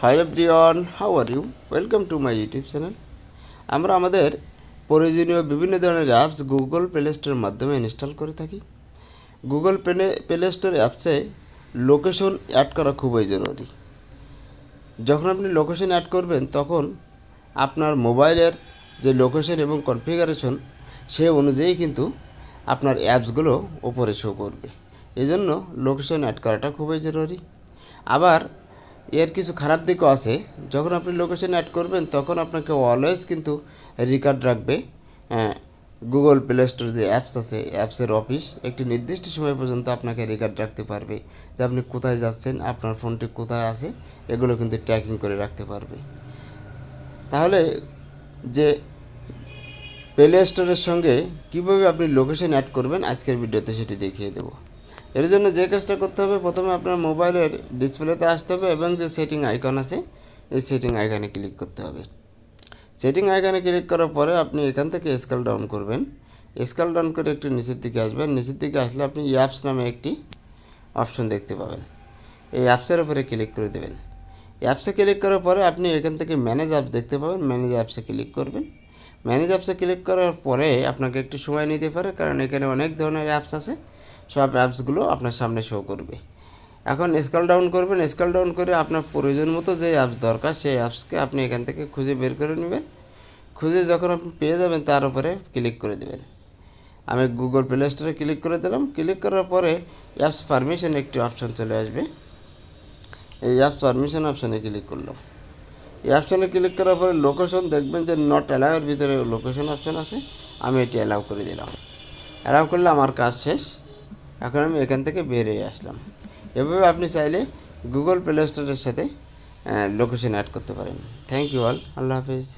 High everyone, how are you? Welcome to my YouTube channel. আমরা আমাদের প্রয়োজনীয় বিভিন্ন ধরনের অ্যাপস গুগল প্লে স্টোরের মাধ্যমে ইনস্টল করে থাকি। গুগল প্লে স্টোর অ্যাপসে লোকেশন অ্যাড করা খুবই জরুরি। যখন আপনি লোকেশন অ্যাড করবেন তখন আপনার মোবাইলের যে লোকেশন এবং কনফিগারেশন সে অনুযায়ী কিন্তু আপনার অ্যাপসগুলো ওপরে শো করবে। এই জন্য লোকেশন অ্যাড করাটা খুবই জরুরি। আবার এর কিছু খারাপ দিকও আছে। যখন আপনি লোকেশন অ্যাড করবেন তখন আপনাকে অলওয়েজ কিন্তু রেকর্ড রাখবে। গুগল প্লে স্টোর যে অ্যাপস আছে, অ্যাপসের অফিস একটি নির্দিষ্ট সময় পর্যন্ত আপনাকে রেকর্ড রাখতে পারবে যে আপনি কোথায় যাচ্ছেন, আপনার ফোনটি কোথায় আছে, এগুলো কিন্তু ট্র্যাকিং করে রাখতে পারবে। তাহলে যে প্লে স্টোরের সঙ্গে কীভাবে আপনি লোকেশন অ্যাড করবেন আজকের ভিডিওতে সেটি দেখিয়ে দেবো। এর জন্য যে কাজটা করতে হবে, প্রথমে আপনার মোবাইলের ডিসপ্লেতে আসতে হবে এবং যে সেটিং আইকন আছে এই সেটিং আইকনে ক্লিক করতে হবে। সেটিং আইকনে ক্লিক করার পরে আপনি এখান থেকে স্কেল ডাউন করবেন। স্কেল ডাউন করে একটু নিচের দিকে আসবেন। নিচের দিকে আসলে আপনি অ্যাপস নামে একটি অপশন দেখতে পাবেন। এই অ্যাপসের উপরে ক্লিক করে দেবেন। অ্যাপসে ক্লিক করার পরে আপনি এখান থেকে ম্যানেজ অ্যাপস দেখতে পাবেন। ম্যানেজ অ্যাপসে ক্লিক করবেন। ম্যানেজ অ্যাপসে ক্লিক করার পরে আপনাকে একটু সময় নিতে পারে, কারণ এখানে অনেক ধরনের অ্যাপস আছে। সব অ্যাপসগুলো আপনার সামনে শো করবে। এখন স্ক্রল ডাউন করবেন। স্ক্রল ডাউন করে আপনার প্রয়োজন মতো যে অ্যাপস দরকার সেই অ্যাপসকে আপনি এখান থেকে খুঁজে বের করে নেবেন। খুঁজে যখন আপনি পেয়ে যাবেন তার উপরে ক্লিক করে দেবেন। আমি গুগল প্লে স্টোরে ক্লিক করে দিলাম। ক্লিক করার পরে অ্যাপস পারমিশন একটি অপশন চলে আসবে। এই অ্যাপস পারমিশন অপশানে ক্লিক করলাম। এই অপশানে ক্লিক করার পরে লোকেশন দেখবেন যে নট অ্যালাউয়ের ভিতরে লোকেশন অপশান আছে। আমি এটি অ্যালাউ করে দিলাম। অ্যালাউ করলে আমার কাজ শেষ। এখন আমি এখান থেকে বের হয়ে আসলাম। এভাবে আপনি চাইলে গুগল প্লে স্টোরের সাথে লোকেশন অ্যাড করতে পারেন। Thank you all. আল্লাহ হাফিজ।